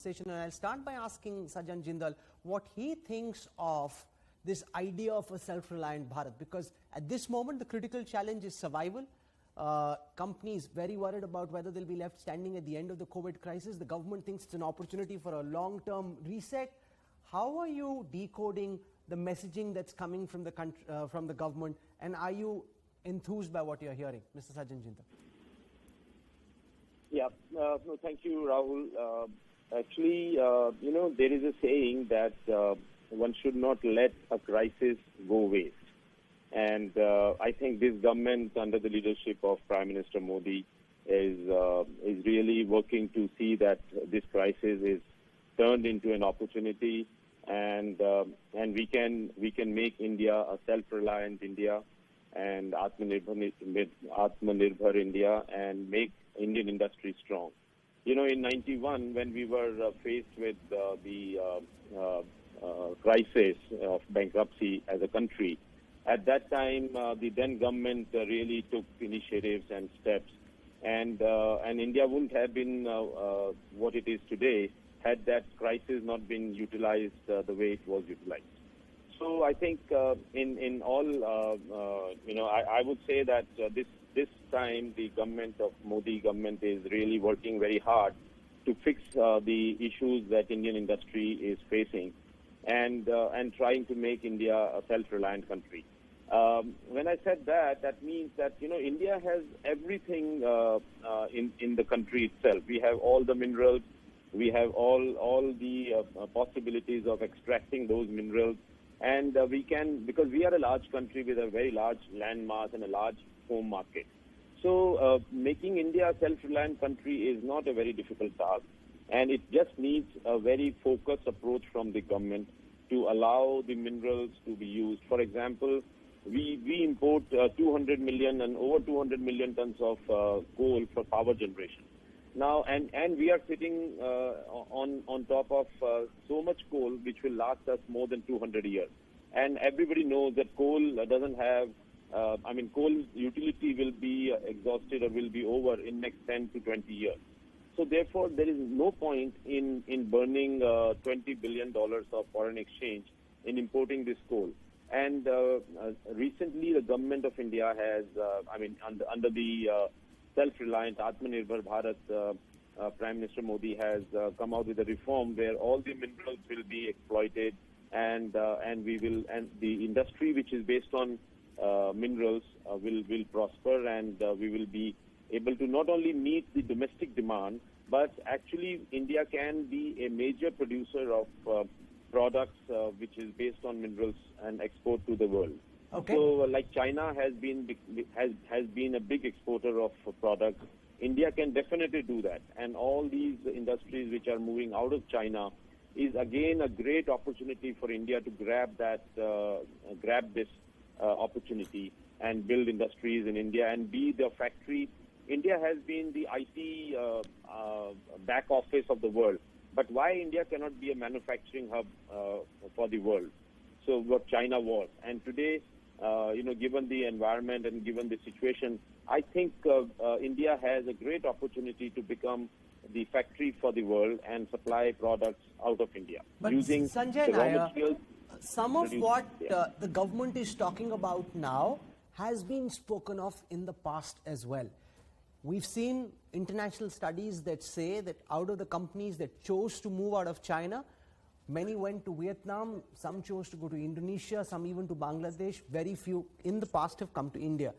conversation, and I'll start by asking Sajjan Jindal what he thinks of this idea of a self-reliant Bharat, because at this moment the critical challenge is survival. Companies very worried about whether they'll be left standing at the end of the COVID crisis. The government thinks it's an opportunity for a long-term reset. How are you decoding the messaging that's coming from the country, from the government, and are you enthused by what you're hearing, Mr. Sajjan Jindal? Yeah, no, thank you, Rahul. Actually, there is a saying that one should not let a crisis go waste. And I think this government, under the leadership of Prime Minister Modi, is really working to see that this crisis is turned into an opportunity, and we can make India a self-reliant India and Atmanirbhar India, and make Indian industry strong. You know, in '91, when we were faced with the crisis of bankruptcy as a country, at that time the then government really took initiatives and steps, and India wouldn't have been what it is today had that crisis not been utilized the way it was utilized. So I think in all, I would say that this time the government of Modi government is really working very hard to fix the issues that Indian industry is facing, and trying to make India a self-reliant country. When I said that, that means that India has everything in the country itself. We have all the minerals, we have all the possibilities of extracting those minerals, and we can, because we are a large country with a very large land mass and a large home market. So making India a self-reliant country is not a very difficult task, and it just needs a very focused approach from the government to allow the minerals to be used. For example, we import 200 million and over 200 million tons of coal for power generation. Now, and we are sitting on top of so much coal which will last us more than 200 years. And everybody knows that coal doesn't have, coal utility will be exhausted or will be over in next 10 to 20 years. So therefore, there is no point in burning $20 billion of foreign exchange in importing this coal. And recently, the government of India has, under the self-reliant Atmanirbhar Bharat, Prime Minister Modi has come out with a reform where all the minerals will be exploited, and the industry which is based on minerals will prosper, and we will be able to not only meet the domestic demand, but actually India can be a major producer of products which is based on minerals and export to the world. Okay. So, like China has been a big exporter of products, India can definitely do that. And all these industries which are moving out of China is again a great opportunity for India to grab this opportunity and build industries in India and be the factory. India has been the IT back office of the world. But why India cannot be a manufacturing hub for the world? So what China was. And today, given the environment and given the situation, I think India has a great opportunity to become the factory for the world and supply products out of India. But using Sanjay, the raw materials. Some of what the government is talking about now has been spoken of in the past as well. We've seen international studies that say that out of the companies that chose to move out of China, many went to Vietnam, some chose to go to Indonesia, some even to Bangladesh. Very few in the past have come to India.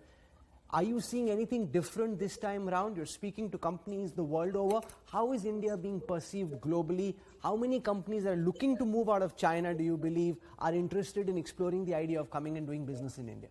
Are you seeing anything different this time around? You're speaking to companies the world over. How is India being perceived globally? How many companies that are looking to move out of China, do you believe, are interested in exploring the idea of coming and doing business in India?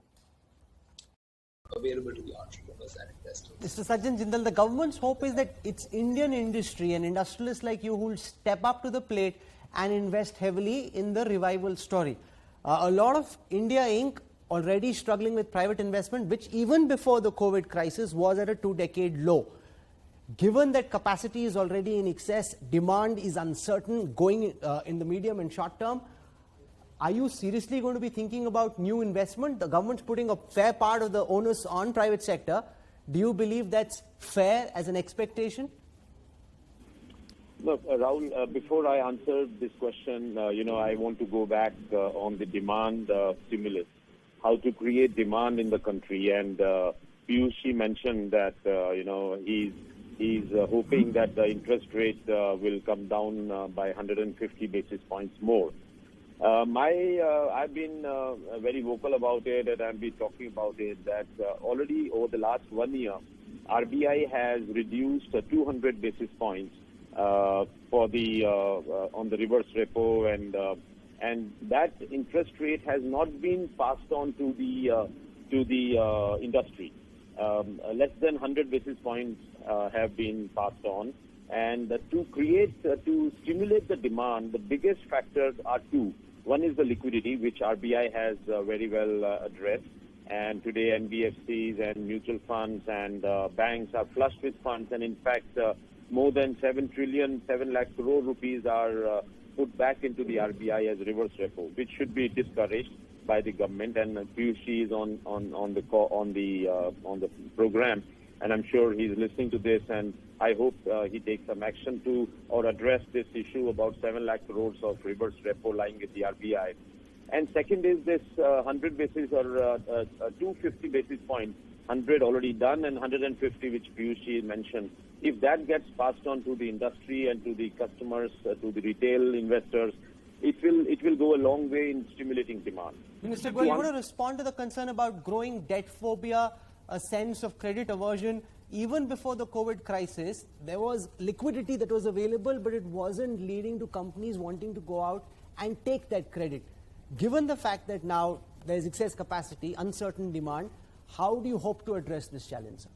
Available to the entrepreneurs and investors. Mr. Sajjan Jindal, the government's hope is that it's Indian industry and industrialists like you who will step up to the plate and invest heavily in the revival story. A lot of India Inc. already struggling with private investment, which even before the COVID crisis was at a 2-decade low. Given that capacity is already in excess, demand is uncertain going in the medium and short term, are you seriously going to be thinking about new investment? The government's putting a fair part of the onus on private sector. Do you believe that's fair as an expectation? Look, Rahul, before I answer this question, I want to go back on the demand stimulus, how to create demand in the country. And Piyush mentioned that, he's hoping that the interest rate will come down by 150 basis points more. I've been very vocal about it, and I've been talking about it, that already over the last 1 year, RBI has reduced 200 basis points for the on the reverse repo, and that interest rate has not been passed on to the industry. Less than 100 basis points have been passed on, and to stimulate the demand, the biggest factors are two. One is the liquidity, which RBI has very well addressed. And today, NBFCs and mutual funds and banks are flushed with funds. And in fact, more than 7 lakh crore rupees are put back into the RBI as reverse repo, which should be discouraged by the government. And Piyush is on the program, and I'm sure he's listening to this. And I hope he takes some action to or address this issue about 7 lakh crores of reverse repo lying with the RBI. And second is this 100 basis or 250 basis points, 100 already done and 150 which Piyush mentioned. If that gets passed on to the industry and to the customers, to the retail investors, it will go a long way in stimulating demand. Minister Goyal, you want to respond to the concern about growing debt phobia, a sense of credit aversion? Even before the COVID crisis, there was liquidity that was available, but it wasn't leading to companies wanting to go out and take that credit. Given the fact that now there's excess capacity, uncertain demand, how do you hope to address this challenge, sir?